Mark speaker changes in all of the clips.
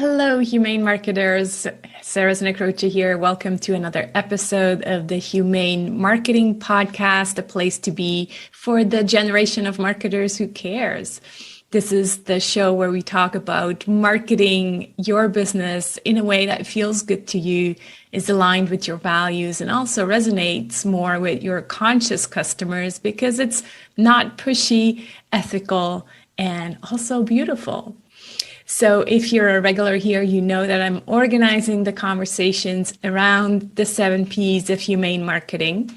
Speaker 1: Hello, Humane Marketers. Sarah Znekrocha here. Welcome to another episode of the Humane Marketing Podcast, a place to be for the generation of marketers who cares. This is the show where we talk about marketing your business in a way that feels good to you, is aligned with your values, and also resonates more with your conscious customers because it's not pushy, ethical, and also beautiful. So if you're a regular here, you know that I'm organizing the conversations around the 7 Ps of humane marketing.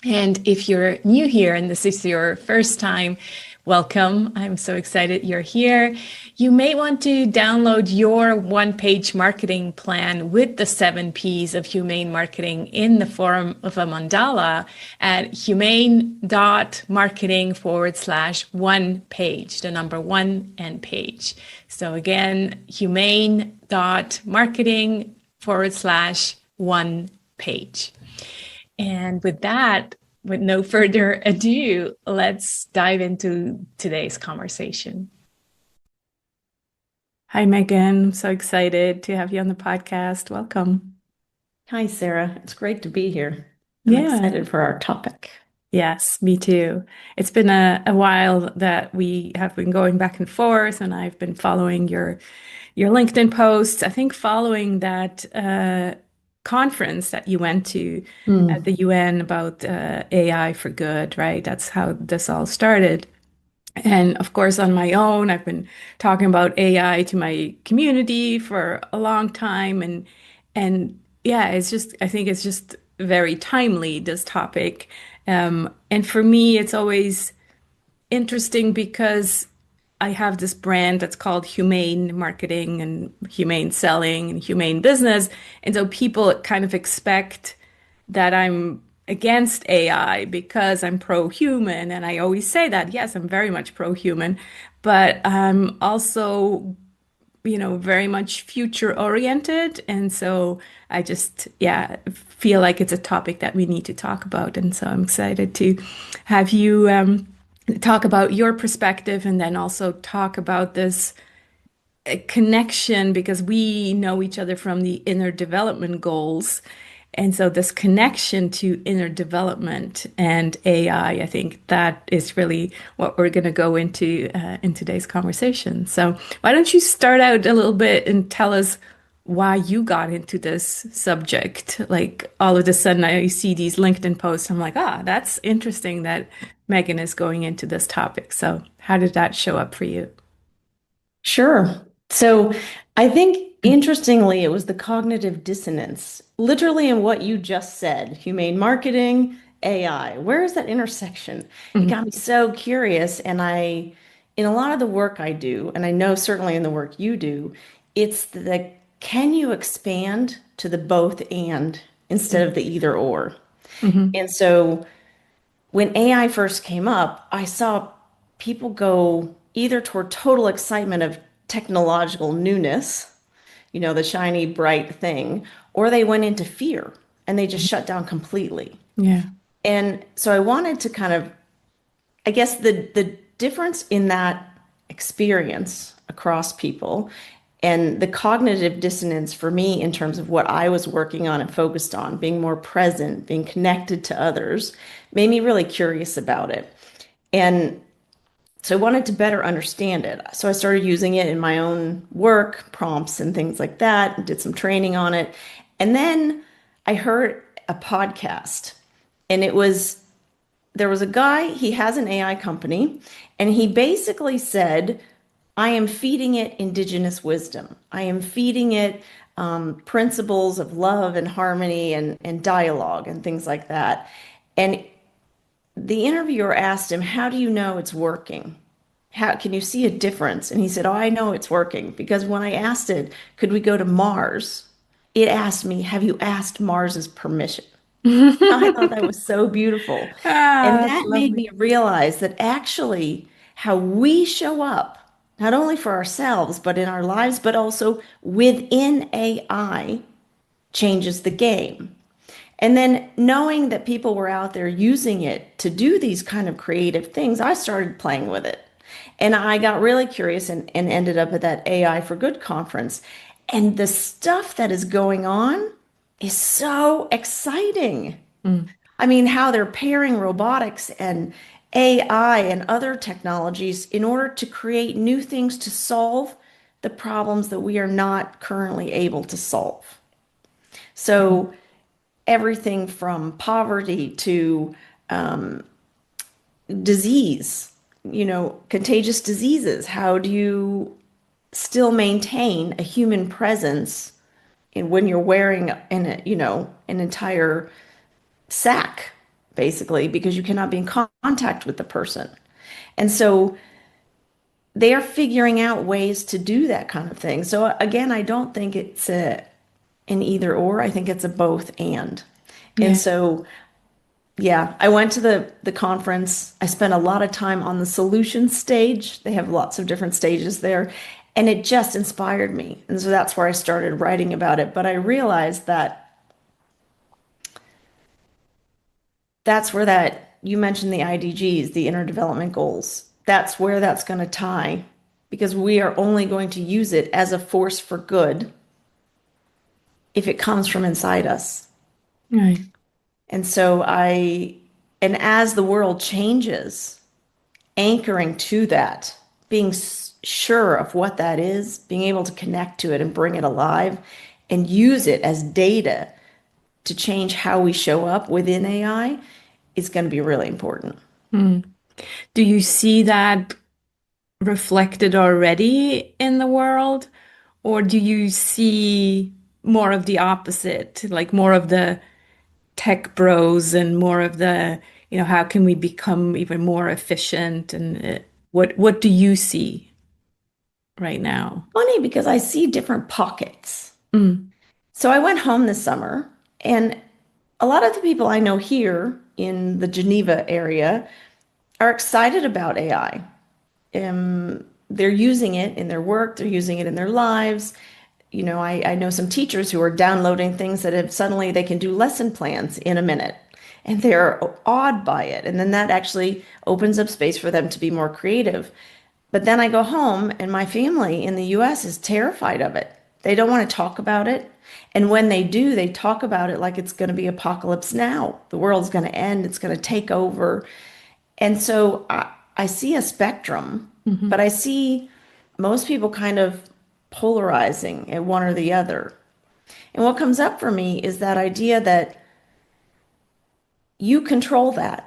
Speaker 1: And if you're new here and this is your first time, welcome. I'm so excited you're here. You may want to download your one-page marketing plan with the 7 Ps of humane marketing in the form of a mandala at humane.marketing/one page, the number one and page. So again, humane.marketing/one page. And with that, with no further ado, let's dive into today's conversation. Hi, Megan. I'm so excited to have you on the podcast. Welcome.
Speaker 2: Hi, Sarah. It's great to be here. I'm excited for our topic.
Speaker 1: Yes, me too. It's been a while that we have been going back and forth, and I've been following your LinkedIn posts. I think following that conference that you went to at the UN about AI for good, right? That's how this all started. And of course, on my own, I've been talking about AI to my community for a long time, and yeah, I think it's just very timely, this topic. And for me, it's always interesting because I have this brand that's called Humane Marketing and Humane Selling and Humane Business. And so people kind of expect that I'm against AI because I'm pro-human. And I always say that, yes, I'm very much pro-human, but I'm also, very much future oriented. And so I just, yeah, feel like it's a topic that we need to talk about. And so I'm excited to have you talk about your perspective and then also talk about this connection because we know each other from the inner development goals. And so this connection to inner development and AI, I think that is really what we're going to go into in today's conversation. So why don't you start out a little bit and tell us why you got into this subject? Like all of a sudden I see these LinkedIn posts. I'm like, that's interesting that Megan is going into this topic. So how did that show up for you?
Speaker 2: Sure. So I think interestingly, it was the cognitive dissonance, literally in what you just said, humane marketing, AI. Where is that intersection? It
Speaker 1: Mhm.
Speaker 2: got me so curious. In a lot of the work I do, and I know certainly in the work you do, it's the can you expand to the both and instead of the either or?
Speaker 1: Mhm.
Speaker 2: And so when AI first came up, I saw people go either toward total excitement of technological newness, the shiny, bright thing, or they went into fear and they just shut down completely.
Speaker 1: Yeah.
Speaker 2: And so I wanted to kind of, I guess the difference in that experience across people and the cognitive dissonance for me in terms of what I was working on and focused on, being more present, being connected to others, made me really curious about it. And so I wanted to better understand it. So I started using it in my own work, prompts and things like that, and did some training on it. And then I heard a podcast, and there was a guy, he has an AI company, and he basically said, I am feeding it indigenous wisdom. I am feeding it principles of love and harmony and dialogue and things like that. And the interviewer asked him, how do you know it's working? How can you see a difference? And he said, oh, I know it's working because when I asked it, could we go to Mars? It asked me, have you asked Mars's permission? I thought that was so beautiful. And
Speaker 1: That's
Speaker 2: that made
Speaker 1: lovely.
Speaker 2: me realize that actually how we show up, not only for ourselves, but in our lives, but also within AI changes the game. And then knowing that people were out there using it to do these kind of creative things, I started playing with it. And I got really curious and ended up at that AI for Good conference. And the stuff that is going on is so exciting.
Speaker 1: Mm,
Speaker 2: I mean, how they're pairing robotics and AI and other technologies in order to create new things to solve the problems that we are not currently able to solve.
Speaker 1: mm,
Speaker 2: So, everything from poverty to disease, contagious diseases. How do you still maintain a human presence in when you're wearing an entire sack, basically, because you cannot be in contact with the person. And so they are figuring out ways to do that kind of thing. So again, I don't think it's an either or. I think it's a both and. And
Speaker 1: yeah.
Speaker 2: so yeah, I went to the conference. I spent a lot of time on the solution stage. They have lots of different stages there, and it just inspired me. And so that's where I started writing about it. But I realized that that's where that you mentioned the IDGs, the Inner Development Goals. That's where that's going to tie because we are only going to use it as a force for good if it comes from inside us.
Speaker 1: Right.
Speaker 2: And so and as the world changes, anchoring to that, being sure of what that is, being able to connect to it and bring it alive and use it as data to change how we show up within AI is going to be really important.
Speaker 1: Mm. Do you see that reflected already in the world, or do you see more of the opposite, like more of the tech bros and more of the, how can we become even more efficient? And what do you see right now?
Speaker 2: Funny because I see different pockets.
Speaker 1: Mm,
Speaker 2: So I went home this summer, and a lot of the people I know here in the Geneva area are excited about AI. They're using it in their work, they're using it in their lives. I know some teachers who are downloading things that have suddenly they can do lesson plans in a minute, and they're awed by it. And then that actually opens up space for them to be more creative. But then I go home, and my family in the US is terrified of it. They don't want to talk about it. And when they do, they talk about it like it's going to be apocalypse now. The world's going to end, it's going to take over. And so I see a spectrum, but
Speaker 1: mhm.
Speaker 2: I see most people kind of polarizing at one or the other. And what comes up for me is that idea that you control that.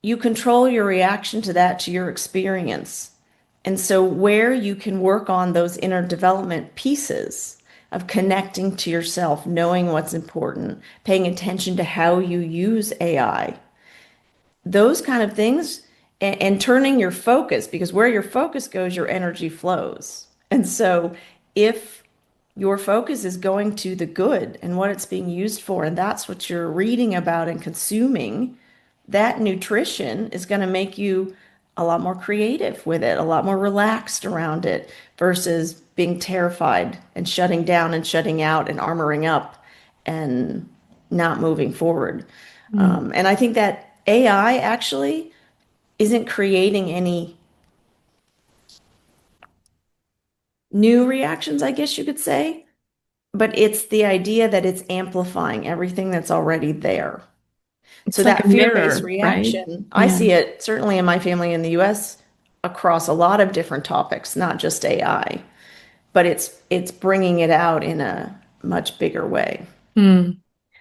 Speaker 2: You control your reaction to that, to your experience. And so, where you can work on those inner development pieces of connecting to yourself, knowing what's important, paying attention to how you use AI, those kind of things and turning your focus because where your focus goes, your energy flows. And so if your focus is going to the good and what it's being used for, and that's what you're reading about and consuming, that nutrition is going to make you a lot more creative with it, a lot more relaxed around it versus being terrified and shutting down and shutting out and armoring up and not moving forward.
Speaker 1: Mm.
Speaker 2: And I think that AI actually isn't creating any new reactions, I guess you could say, but it's the idea that it's amplifying everything that's already there.
Speaker 1: It's
Speaker 2: So
Speaker 1: like a
Speaker 2: that fear-based
Speaker 1: mirror, right?
Speaker 2: reaction, I
Speaker 1: Yeah.
Speaker 2: see it certainly in my family in the US across a lot of different topics, not just AI, but it's bringing it out in a much bigger way.
Speaker 1: Mm.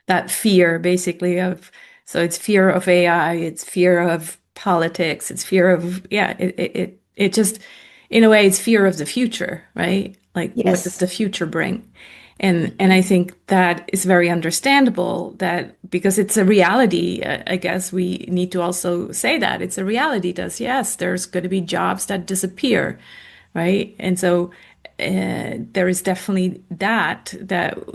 Speaker 1: That fear basically of, so it's fear of AI, it's fear of politics, it's fear of, yeah, it just, in a way, it's fear of the future, right? Like, what does
Speaker 2: Yes.
Speaker 1: the future bring? And I think that is very understandable that because it's a reality, I guess we need to also say that it's a reality that yes, there's going to be jobs that disappear, right? And so there is definitely that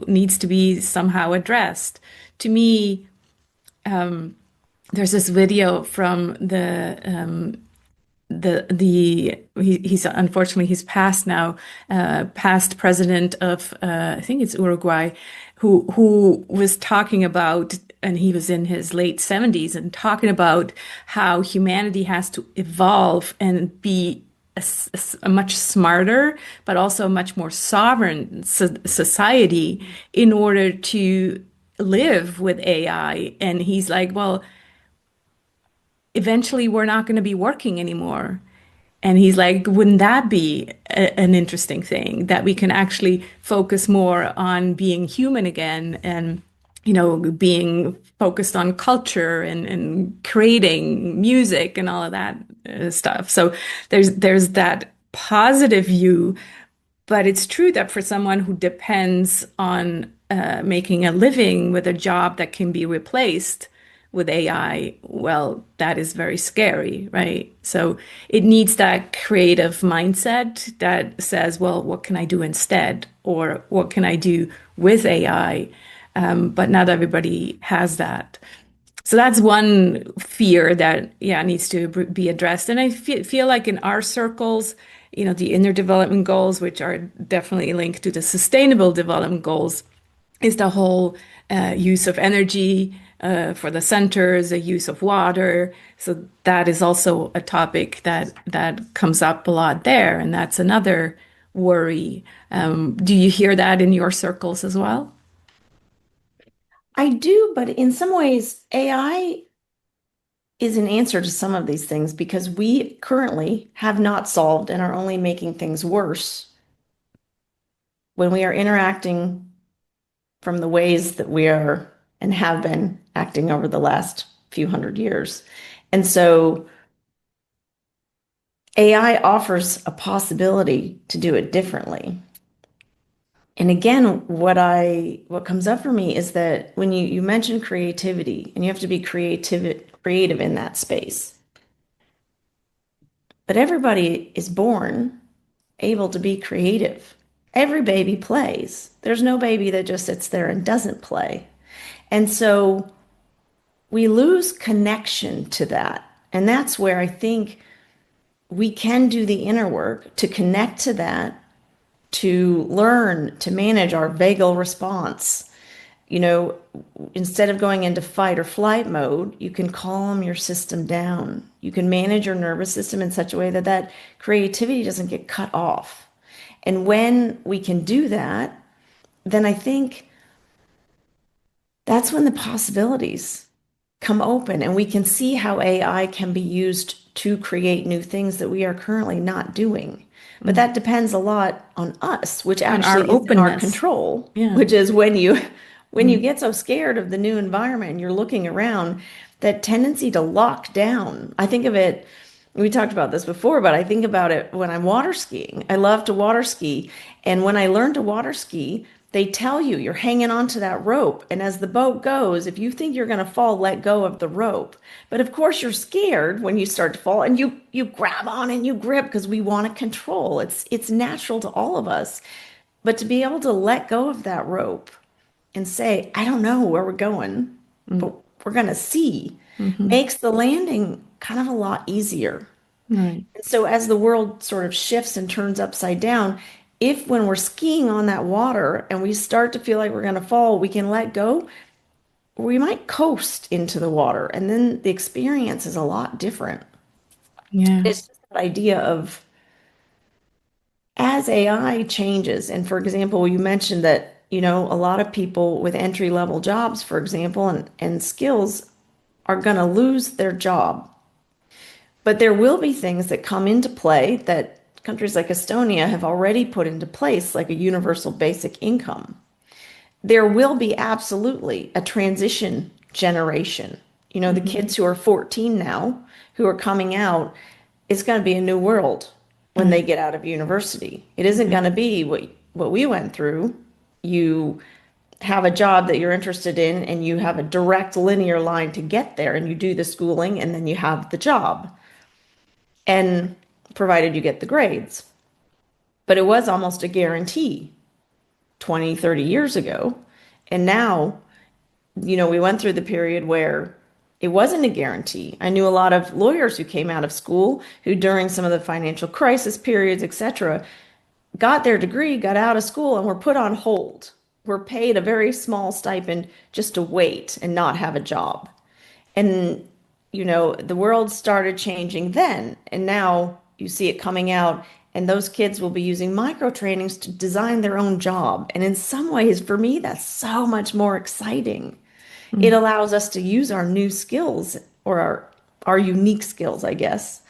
Speaker 1: needs to be somehow addressed. To me, there's this video from he's unfortunately he's passed now, past president of I think it's Uruguay, who was talking about, and he was in his late 70s and talking about how humanity has to evolve and be a much smarter, but also much more sovereign society in order to live with AI. And he's like, well, eventually we're not going to be working anymore. And he's like, wouldn't that be an interesting thing that we can actually focus more on being human again and, being focused on culture and creating music and all of that stuff. So there's that positive view, but it's true that for someone who depends on making a living with a job that can be replaced with AI, well, that is very scary, right? So it needs that creative mindset that says, well, what can I do instead? Or what can I do with AI? But not everybody has that. So that's one fear that, yeah, needs to be addressed. And I feel like in our circles, the inner development goals, which are definitely linked to the sustainable development goals, is the whole use of energy for the centers, the use of water. So that is also a topic that comes up a lot there, and that's another worry. Do you hear that in your circles as well?
Speaker 2: I do, but in some ways, AI is an answer to some of these things because we currently have not solved and are only making things worse when we are interacting from the ways that we are and have been acting over the last few hundred years. And so AI offers a possibility to do it differently. And again, what comes up for me is that when you mention creativity and you have to be creative in that space. But everybody is born able to be creative. Every baby plays. There's no baby that just sits there and doesn't play. And so we lose connection to that. And that's where I think we can do the inner work to connect to that, to learn to manage our vagal response. You know, instead of going into fight or flight mode, you can calm your system down. You can manage your nervous system in such a way that that creativity doesn't get cut off. And when we can do that, then I think that's when the possibilities come open and we can see how AI can be used to create new things that we are currently not doing. But
Speaker 1: Mm.
Speaker 2: that depends a lot on us, which
Speaker 1: On our
Speaker 2: actually is in our
Speaker 1: openness.
Speaker 2: control,
Speaker 1: Yeah.
Speaker 2: which is when you
Speaker 1: Mm.
Speaker 2: get so scared of the new environment and you're looking around, that tendency to lock down. I think of it, we talked about this before, but I think about it when I'm water skiing. I love to water ski. And when I learned to water ski, they tell you you're hanging onto that rope. And as the boat goes, if you think you're going to fall, let go of the rope. But of course, you're scared when you start to fall and you grab on and you grip because we want to control. It's natural to all of us. But to be able to let go of that rope and say, I don't know where we're going,
Speaker 1: Mm.
Speaker 2: but we're going to see,
Speaker 1: Hmm.
Speaker 2: makes the landing kind of a lot easier.
Speaker 1: Right.
Speaker 2: And so as the world sort of shifts and turns upside down, if when we're skiing on that water and we start to feel like we're going to fall, we can let go, we might coast into the water. And then the experience is a lot different.
Speaker 1: Yeah.
Speaker 2: It's just that idea of as AI changes, and for example, you mentioned that, a lot of people with entry level jobs, for example, and skills are going to lose their job. But there will be things that come into play that countries like Estonia have already put into place, like a universal basic income. There will be absolutely a transition generation. The
Speaker 1: Hmm.
Speaker 2: kids who are 14 now, who are coming out, it's going to be a new world when they
Speaker 1: Right.
Speaker 2: get out of university. It isn't
Speaker 1: Right.
Speaker 2: going to be what we went through. You have a job that you're interested in and you have a direct linear line to get there and you do the schooling and then you have the job and provided you get the grades. But it was almost a guarantee 20, 30 years ago. And now, we went through the period where it wasn't a guarantee. I knew a lot of lawyers who came out of school who, during some of the financial crisis periods, etc., got their degree, got out of school, and were put on hold. Were paid a very small stipend just to wait and not have a job. And, the world started changing then. And now you see it coming out, and those kids will be using micro trainings to design their own job. And in some ways, for me, that's so much more exciting. It
Speaker 1: Mm,
Speaker 2: allows us to use our new skills or our unique skills, I guess,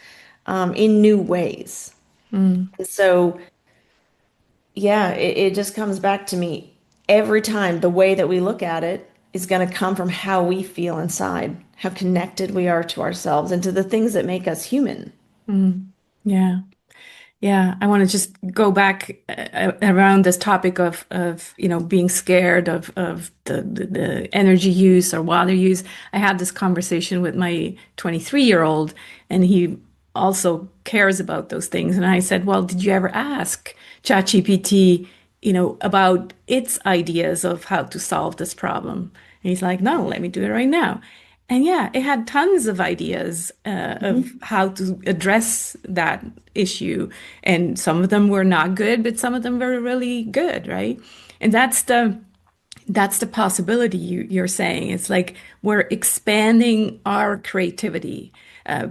Speaker 2: in new ways.
Speaker 1: mm,
Speaker 2: And so, yeah, it just comes back to me every time. The way that we look at it is going to come from how we feel inside, how connected we are to ourselves and to the things that make us human.
Speaker 1: mm. Yeah. Yeah, I want to just go back around this topic of being scared of the energy use or water use. I had this conversation with my 23-year-old, and he also cares about those things. And I said, "Well, did you ever ask ChatGPT, about its ideas of how to solve this problem?" And he's like, "No, let me do it right now." And yeah, it had tons of ideas of
Speaker 2: Mhm.
Speaker 1: how to address that issue. And some of them were not good, but some of them were really good, right? And that's the possibility you're saying. It's like we're expanding our creativity.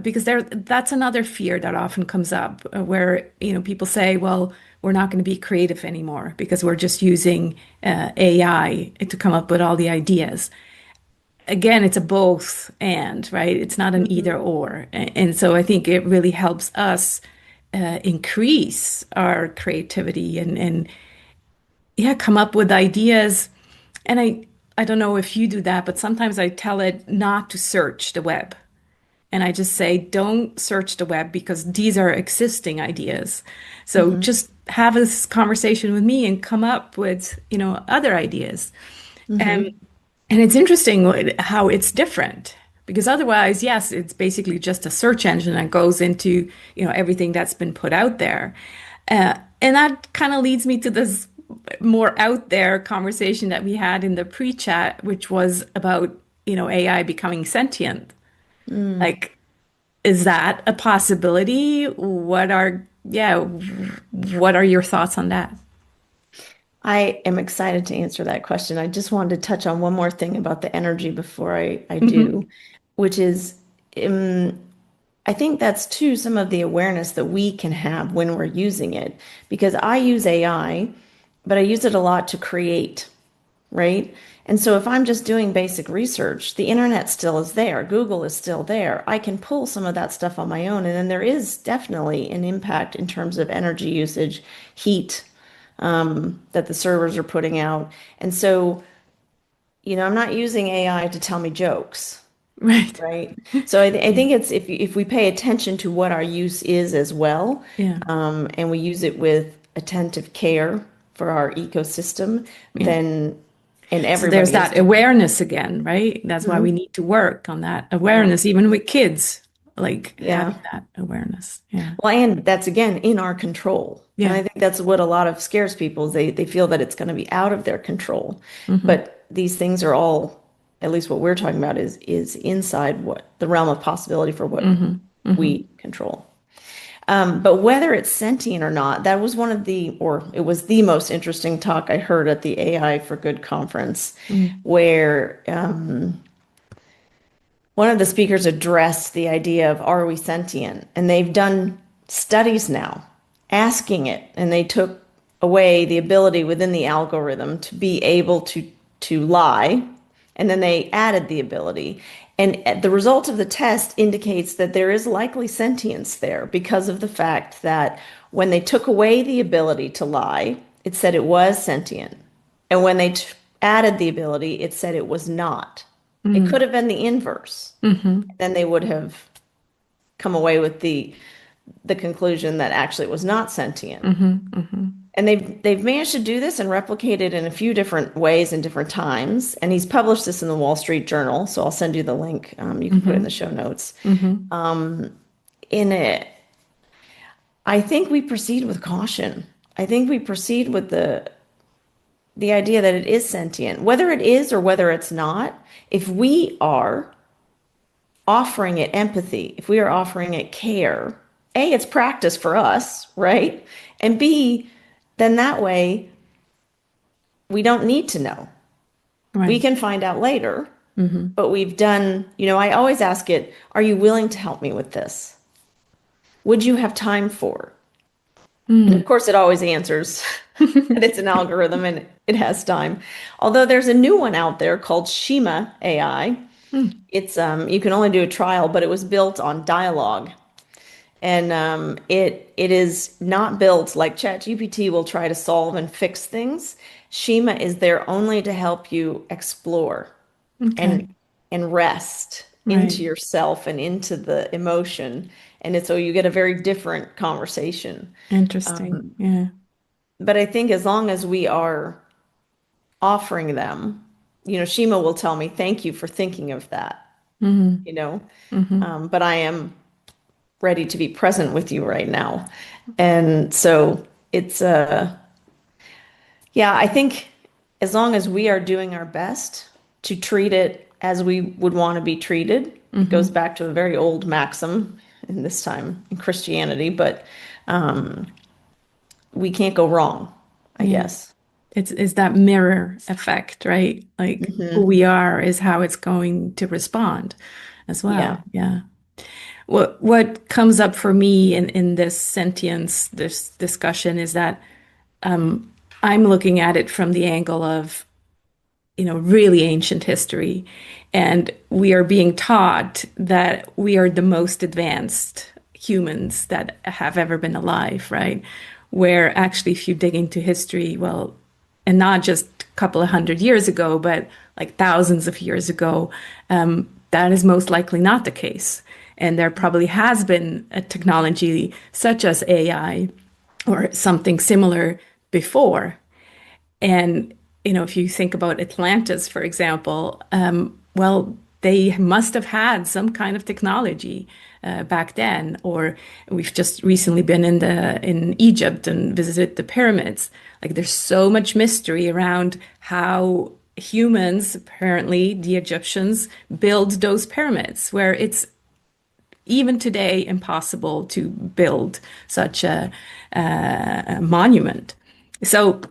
Speaker 1: Because that's another fear that often comes up where, people say, well, we're not going to be creative anymore because we're just using AI to come up with all the ideas. Again, it's a both and, right? It's not an either
Speaker 2: Mhm.
Speaker 1: or. And so I think it really helps us increase our creativity and yeah, come up with ideas. And I don't know if you do that, but sometimes I tell it not to search the web. And I just say, don't search the web because these are existing ideas. So
Speaker 2: Mhm.
Speaker 1: just have this conversation with me and come up with, other ideas.
Speaker 2: Mhm.
Speaker 1: And it's interesting how it's different because otherwise, yes, it's basically just a search engine that goes into, everything that's been put out there. And that kind of leads me to this more out there conversation that we had in the pre-chat, which was about, AI becoming sentient.
Speaker 2: Mm.
Speaker 1: Like, is that a possibility? Yeah, what are your thoughts on that?
Speaker 2: I am excited to answer that question. I just wanted to touch on one more thing about the energy before I
Speaker 1: Hmm.
Speaker 2: do, which is um, I think that's too some of the awareness that we can have when we're using it. Because I use AI, but I use it a lot to create, right? And so if I'm just doing basic research, the internet still is there, Google is still there. I can pull some of that stuff on my own. And then there is definitely an impact in terms of energy usage, heat, that the servers are putting out. And so, I'm not using AI to tell me jokes,
Speaker 1: Right.
Speaker 2: right? So I
Speaker 1: Yeah.
Speaker 2: think it's if we pay attention to what our use is as well,
Speaker 1: Yeah.
Speaker 2: and we use it with attentive care for our ecosystem,
Speaker 1: Yeah.
Speaker 2: then and
Speaker 1: So there's
Speaker 2: everybody is
Speaker 1: that
Speaker 2: doing.
Speaker 1: awareness again, right? That's why we
Speaker 2: Mhm.
Speaker 1: need to work on that
Speaker 2: Yeah,
Speaker 1: awareness, even with kids, like
Speaker 2: yeah.
Speaker 1: having that awareness. Yeah.
Speaker 2: Well, and that's again in our control. And I
Speaker 1: Yeah.
Speaker 2: think that's what a lot of scares people is they feel that it's going to be out of their control.
Speaker 1: Hmm.
Speaker 2: But these things are all, at least what we're talking about is inside what the realm of possibility for what
Speaker 1: Hmm. Hmm.
Speaker 2: we control. But whether it's sentient or not, that was one of or it was the most interesting talk I heard at the AI for Good conference,
Speaker 1: Mm.
Speaker 2: where one of the speakers addressed the idea of are we sentient? And they've done studies now asking it, and they took away the ability within the algorithm to be able to lie, and then they added the ability. And the result of the test indicates that there is likely sentience there because of the fact that when they took away the ability to lie, it said it was sentient. And when they added the ability, it said it was not. It could
Speaker 1: Mm.
Speaker 2: have been the inverse.
Speaker 1: Hmm.
Speaker 2: Then they would have come away with the conclusion that actually it was not sentient.
Speaker 1: Hmm. Hmm.
Speaker 2: And they've managed to do this and replicate it in a few different ways and different times. And he's published this in the Wall Street Journal, so I'll send you the link. You can put it in the
Speaker 1: Hmm.
Speaker 2: show notes.
Speaker 1: Hmm.
Speaker 2: In it, I think we proceed with caution. I think we proceed with the idea that it is sentient, whether it is or whether it's not. If we are offering it empathy, if we are offering it care, A, it's practice for us, right? And B, then that way we don't need to know. We
Speaker 1: Right.
Speaker 2: can find out later,
Speaker 1: Hmm.
Speaker 2: but we've done, I always ask it, are you willing to help me with this? would you have time for? And of
Speaker 1: Mm.
Speaker 2: course, it always answers that it's an algorithm and it has time. Although there's a new one out there called Shima AI.
Speaker 1: Mm.
Speaker 2: It's you can only do a trial, but it was built on dialogue. And it is not built like ChatGPT will try to solve and fix things. Shima is there only to help you explore and
Speaker 1: Okay.
Speaker 2: rest
Speaker 1: Right.
Speaker 2: into yourself and into the emotion. And it's so you get a very different conversation.
Speaker 1: Interesting. Yeah.
Speaker 2: But I think as long as we are offering them, Shima will tell me, thank you for thinking of that,
Speaker 1: Hmm.
Speaker 2: you know.
Speaker 1: Hmm.
Speaker 2: But I am ready to be present with you right now. And so it's yeah, I think as long as we are doing our best to treat it as we would want to be treated, it goes
Speaker 1: Hmm.
Speaker 2: back to a very old maxim in this time in Christianity, but we can't go wrong, I
Speaker 1: Yeah.
Speaker 2: guess.
Speaker 1: It's that mirror effect, right? Like who
Speaker 2: Hmm.
Speaker 1: we are is how it's going to respond as
Speaker 2: Yeah.
Speaker 1: well. Yeah. What comes up for me in this sentience, this discussion is that I'm looking at it from the angle of, really ancient history. And we are being taught that we are the most advanced humans that have ever been alive, right? Where actually, if you dig into history, well, and not just a couple of hundred years ago, but like thousands of years ago, that is most likely not the case. And there probably has been a technology such as AI or something similar before. And, if you think about Atlantis, for example, well, they must have had some kind of technology back then. Or we've just recently been in Egypt and visited the pyramids. Like there's so much mystery around how humans, apparently the Egyptians, build those pyramids, where it's even today impossible to build such a monument. So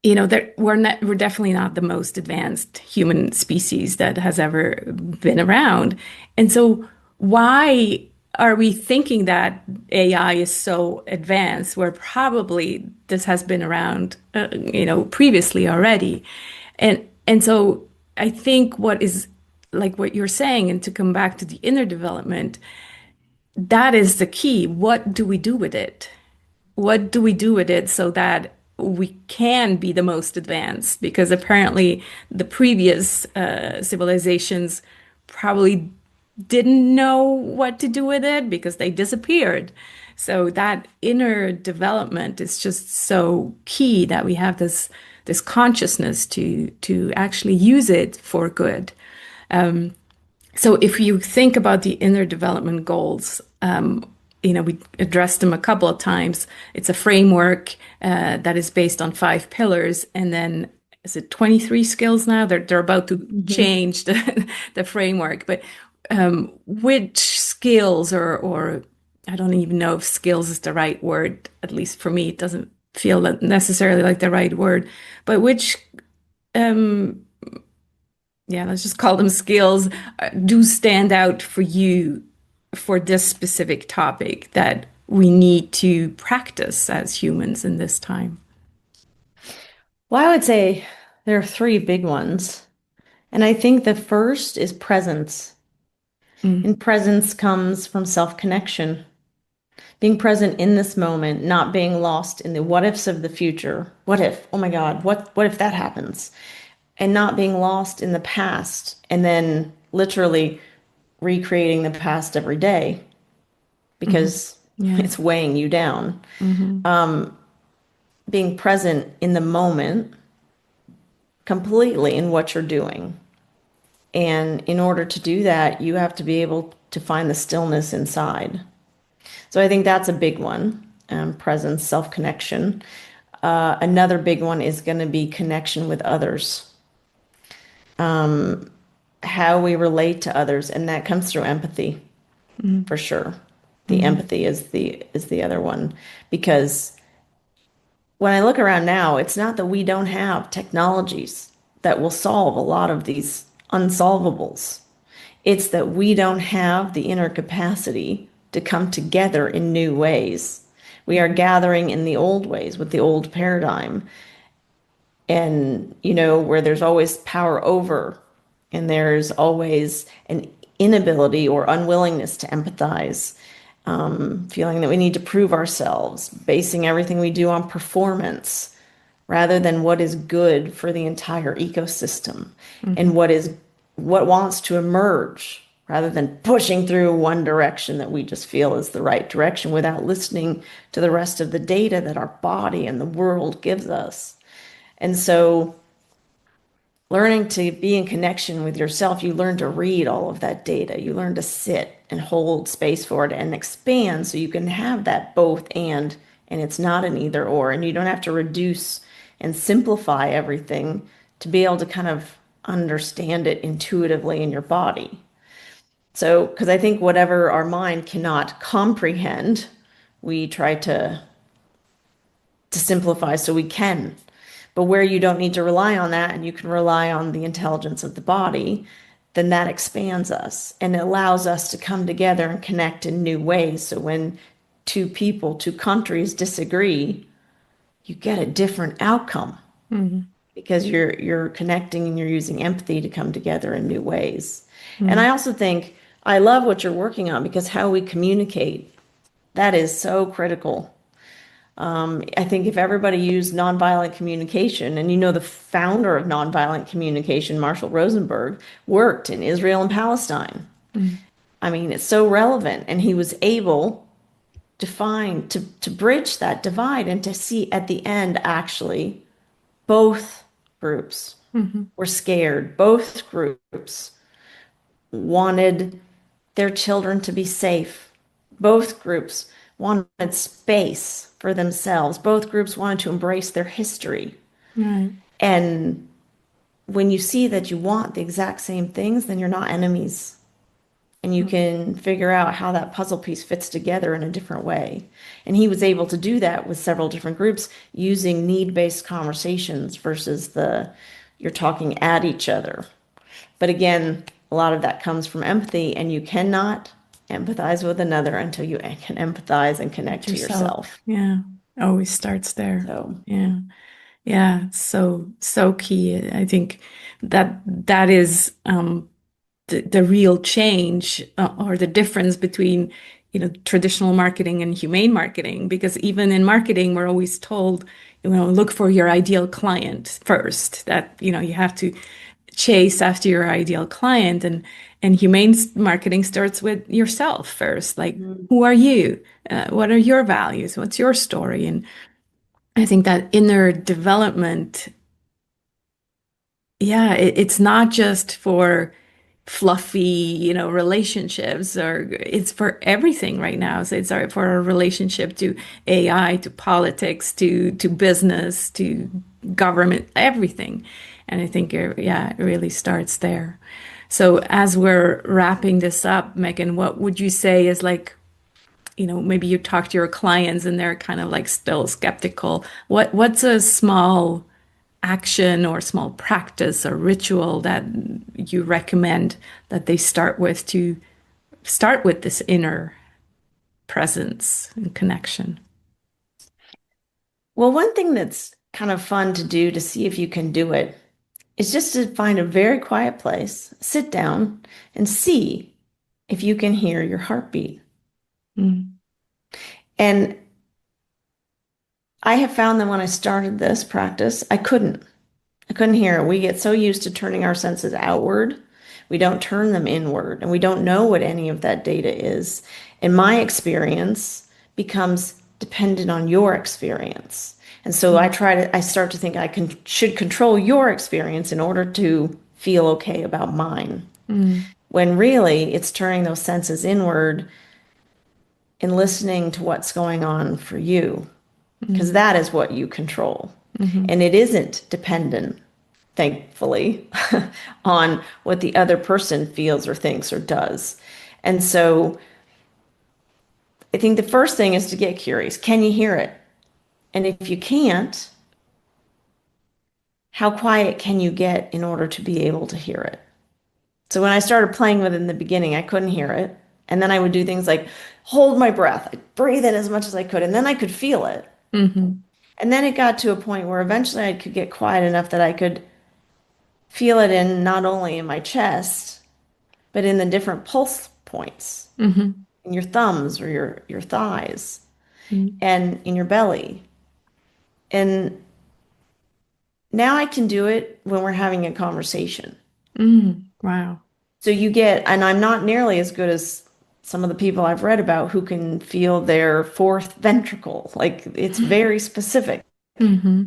Speaker 1: we're definitely not the most advanced human species that has ever been around. And so why are we thinking that AI is so advanced where probably this has been around, previously already? And so I think what is like what you're saying, and to come back to the inner development, that is the key. What do we do with it? What do we do with it so that we can be the most advanced? Because apparently the previous civilizations probably didn't know what to do with it because they disappeared. So that inner development is just so key that we have this consciousness to actually use it for good. So if you think about the inner development goals, we addressed them a couple of times. It's a framework that is based on 5 pillars, and then is it 23 skills now? They're about to
Speaker 2: Hmm.
Speaker 1: change the framework, but which skills or I don't even know if skills is the right word. At least for me, it doesn't feel necessarily like the right word. But which um, yeah, let's just call them skills, do stand out for you for this specific topic that we need to practice as humans in this time?
Speaker 2: Well, I would say there are three big ones. And I think the first is presence.
Speaker 1: Mm,
Speaker 2: And presence comes from self-connection. Being present in this moment, not being lost in the what ifs of the future. What if? Oh my God, what if that happens? And not being lost in the past and then literally recreating the past every day
Speaker 1: mhm.
Speaker 2: because
Speaker 1: Yeah.
Speaker 2: it's weighing you down.
Speaker 1: Hmm.
Speaker 2: Being present in the moment completely in what you're doing. And in order to do that, you have to be able to find the stillness inside. So I think that's a big one. Presence, self-connection. Another big one is going to be connection with others, how we relate to others, and that comes through empathy for sure. The
Speaker 1: Hmm.
Speaker 2: empathy is the other one because when I look around now, it's not that we don't have technologies that will solve a lot of these unsolvables. It's that we don't have the inner capacity to come together in new ways. We are gathering in the old ways with the old paradigm. And, where there's always power over, and there's always an inability or unwillingness to empathize, feeling that we need to prove ourselves, basing everything we do on performance rather than what is good for the entire ecosystem and
Speaker 1: Mhm.
Speaker 2: what wants to emerge rather than pushing through one direction that we just feel is the right direction without listening to the rest of the data that our body and the world gives us. And so learning to be in connection with yourself, you learn to read all of that data. You learn to sit and hold space for it and expand so you can have that both and it's not an either or. And you don't have to reduce and simplify everything to be able to kind of understand it intuitively in your body. So, because I think whatever our mind cannot comprehend, we try to simplify so we can. But where you don't need to rely on that and you can rely on the intelligence of the body, then that expands us and it allows us to come together and connect in new ways. So when two people, two countries disagree, you get a different outcome
Speaker 1: Mhm.
Speaker 2: because you're connecting and you're using empathy to come together in new ways. And I
Speaker 1: Mhm.
Speaker 2: also think I love what you're working on because how we communicate, that is so critical. I think if everybody used nonviolent communication, and the founder of nonviolent communication, Marshall Rosenberg, worked in Israel and Palestine.
Speaker 1: Mhm.
Speaker 2: I mean, it's so relevant, and he was able to to bridge that divide and to see at the end, actually, both groups
Speaker 1: Mhm.
Speaker 2: were scared. Both groups wanted their children to be safe. Both groups wanted space for themselves. Both groups wanted to embrace their history.
Speaker 1: Right.
Speaker 2: And when you see that you want the exact same things, then you're not enemies. And you
Speaker 1: Mhm.
Speaker 2: can figure out how that puzzle piece fits together in a different way. And he was able to do that with several different groups using need-based conversations versus you're talking at each other. But again, a lot of that comes from empathy, and you cannot empathize with another until you can empathize and
Speaker 1: With
Speaker 2: connect to
Speaker 1: yourself.
Speaker 2: yourself.
Speaker 1: Yeah. Always starts there.
Speaker 2: So,
Speaker 1: Yeah. Yeah. So key. I think that is the real change or the difference between, traditional marketing and humane marketing. Because even in marketing, we're always told, look for your ideal client first, that, you have to chase after your ideal client. And humane marketing starts with yourself first. Like,
Speaker 2: mhm.
Speaker 1: who are you? What are your values? What's your story? And I think that inner development, yeah, it's not just for fluffy, relationships, or it's for everything right now. So it's for our relationship to AI, to politics, to business, to government, everything. And I think, yeah, it really starts there. So as we're wrapping this up, Megan, what would you say is like, maybe you talk to your clients and they're kind of like still skeptical. What's a small action or small practice or ritual that you recommend that they start with to start with this inner presence and connection?
Speaker 2: Well, one thing that's kind of fun to do to see if you can do it is just to find a very quiet place, sit down, and see if you can hear your heartbeat.
Speaker 1: Mm,
Speaker 2: And I have found that when I started this practice, I couldn't. I couldn't hear it. We get so used to turning our senses outward, we don't turn them inward, and we don't know what any of that data is. And my experience becomes dependent on your experience. And so
Speaker 1: mm,
Speaker 2: I start to think should control your experience in order to feel okay about mine.
Speaker 1: mm,
Speaker 2: When really it's turning those senses inward and listening to what's going on for you, because
Speaker 1: mm,
Speaker 2: that is what you control.
Speaker 1: mhm,
Speaker 2: And it isn't dependent, thankfully, on what the other person feels or thinks or does. And so I think the first thing is to get curious. Can you hear it? And if you can't, how quiet can you get in order to be able to hear it? So when I started playing with it in the beginning, I couldn't hear it. And then I would do things like hold my breath, I'd breathe in as much as I could, and then I could feel it.
Speaker 1: Hmm.
Speaker 2: And then it got to a point where eventually I could get quiet enough that I could feel it in not only in my chest, but in the different pulse points
Speaker 1: Hmm.
Speaker 2: in your thumbs or your thighs
Speaker 1: Hmm.
Speaker 2: and in your belly. And now I can do it when we're having a conversation.
Speaker 1: Mm. Wow.
Speaker 2: So you get, and I'm not nearly as good as some of the people I've read about who can feel their fourth ventricle. Like it's very specific,
Speaker 1: Hmm.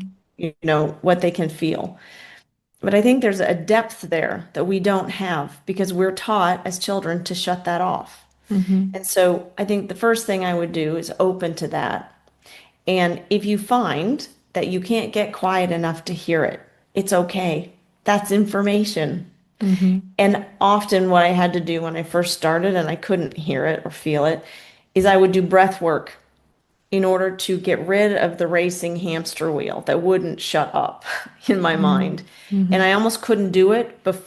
Speaker 2: what they can feel. But I think there's a depth there that we don't have because we're taught as children to shut that off.
Speaker 1: Hmm.
Speaker 2: And so I think the first thing I would do is open to that. And if you find that you can't get quiet enough to hear it, it's okay. That's information.
Speaker 1: Hmm.
Speaker 2: And often what I had to do when I first started and I couldn't hear it or feel it is I would do breath work in order to get rid of the racing hamster wheel that wouldn't shut up in my mind. And I
Speaker 1: Hmm.
Speaker 2: almost couldn't do it, but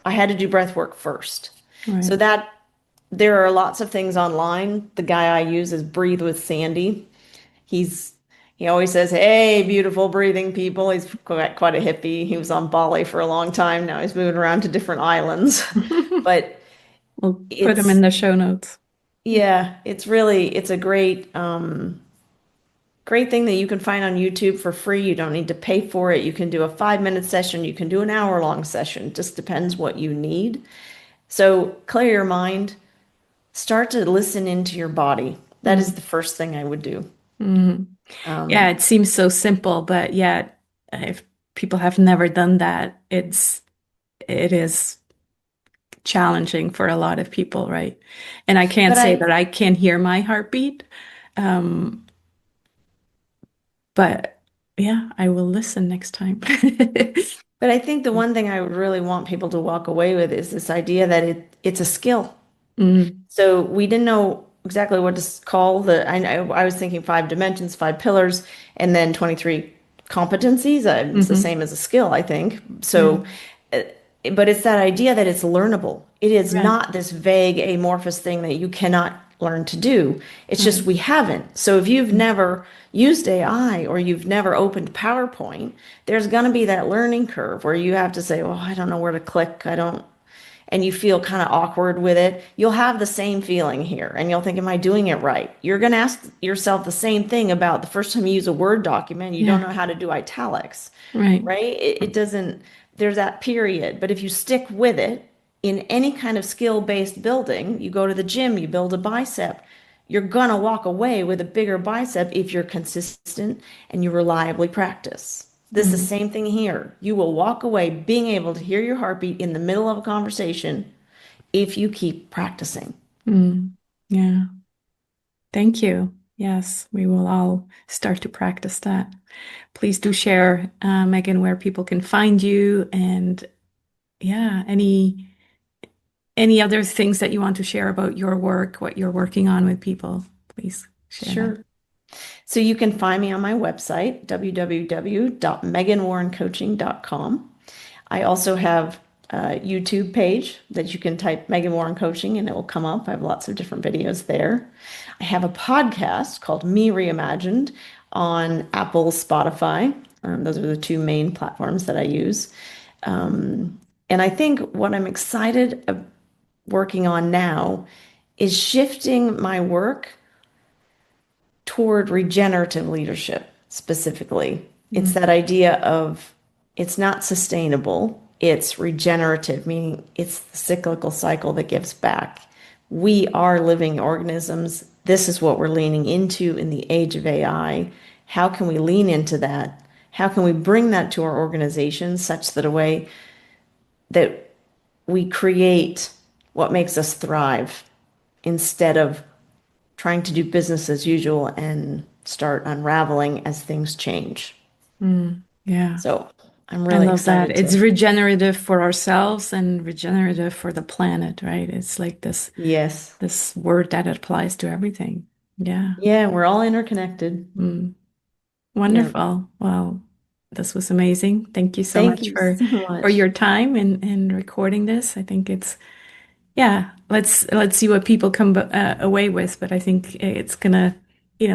Speaker 2: I had to do breath work first. So
Speaker 1: Right.
Speaker 2: that there are lots of things online. The guy I use is Breathe with Sandy. He's he always says, "Hey, beautiful breathing people." He's quite a hippie. He was on Bali for a long time. Now he's moving around to different islands. But
Speaker 1: We'll put them in
Speaker 2: it's
Speaker 1: the show notes.
Speaker 2: yeah, it's a great thing that you can find on YouTube for free. You don't need to pay for it. You can do a 5-minute session. You can do an hour-long session. It just depends what you need. So clear your mind. Start to listen into your body. That is the first thing I would do.
Speaker 1: Mm-hmm. Yeah,
Speaker 2: Um,
Speaker 1: it seems so simple, but yet if people have never done that, it is challenging for a lot of people, right? And I can't
Speaker 2: but
Speaker 1: say
Speaker 2: I
Speaker 1: that I can hear my heartbeat, um, but yeah, I will listen next time.
Speaker 2: but I think the one thing I would really want people to walk away with is this idea that it's a skill.
Speaker 1: Mm,
Speaker 2: So we didn't know exactly what to call I was thinking 5 dimensions, 5 pillars, and then 23 competencies. It's the
Speaker 1: hmm.
Speaker 2: same as a skill, I think.
Speaker 1: Yeah,
Speaker 2: So, uh, but it's that idea that it's learnable. It is
Speaker 1: right,
Speaker 2: not this vague, amorphous thing that you cannot learn to do. It's just
Speaker 1: right.
Speaker 2: we haven't. So if you've
Speaker 1: Mm,
Speaker 2: never used AI or you've never opened PowerPoint, there's going to be that learning curve where you have to say, "Oh, I don't know where to click. I don't," and you feel kind of awkward with it, you'll have the same feeling here and you'll think, am I doing it right? You're going to ask yourself the same thing about the first time you use a Word document, you don't know
Speaker 1: yeah,
Speaker 2: how to do italics,
Speaker 1: right.
Speaker 2: right? It doesn't, there's that period. But if you stick with it in any kind of skill-based building, you go to the gym, you build a bicep, you're gonna walk away with a bigger bicep if you're consistent and you reliably practice. This is the
Speaker 1: Mm,
Speaker 2: same thing here. You will walk away being able to hear your heartbeat in the middle of a conversation if you keep practicing.
Speaker 1: mm, yeah. Thank you. Yes, we will all start to practice that. Please do share, Megan, where people can find you and yeah, any other things that you want to share about your work, what you're working on with people, please share that.
Speaker 2: Sure. So you can find me on my website, www.meganwarrencoaching.com. I also have a YouTube page that you can type Megan Warren Coaching and it will come up. I have lots of different videos there. I have a podcast called Me Reimagined on Apple, Spotify. Those are the two main platforms that I use. And I think what I'm excited working on now is shifting my work toward regenerative leadership specifically. It's
Speaker 1: Mm,
Speaker 2: that idea of it's not sustainable, it's regenerative, meaning it's the cyclical cycle that gives back. We are living organisms. This is what we're leaning into in the age of AI. How can we lean into that? How can we bring that to our organizations such that a way that we create what makes us thrive instead of trying to do business as usual and start unraveling as things change.
Speaker 1: yeah,
Speaker 2: So I'm
Speaker 1: I
Speaker 2: really
Speaker 1: love that.
Speaker 2: excited
Speaker 1: It's
Speaker 2: to,
Speaker 1: regenerative for ourselves and regenerative for the planet, right? It's like
Speaker 2: yes.
Speaker 1: this word that applies to everything. Yeah.
Speaker 2: Yeah, we're all interconnected.
Speaker 1: Mm.
Speaker 2: Yeah.
Speaker 1: Wonderful. Well, this was amazing. Thank you so
Speaker 2: Thank
Speaker 1: much
Speaker 2: you so
Speaker 1: for
Speaker 2: much.
Speaker 1: your time and recording this. I think it's, yeah. let's see what people come away with. But I think it's gonna,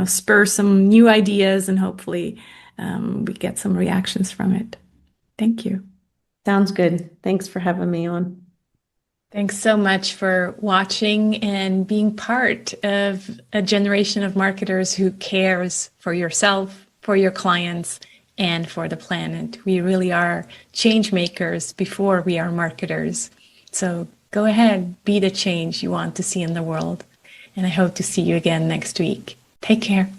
Speaker 1: spur some new ideas, and hopefully we get some reactions from it. Thank you.
Speaker 2: Sounds good. Thanks for having me on.
Speaker 1: Thanks so much for watching and being part of a generation of marketers who cares for yourself, for your clients, and for the planet. We really are change makers before we are marketers. So go ahead, be the change you want to see in the world. And I hope to see you again next week. Take care.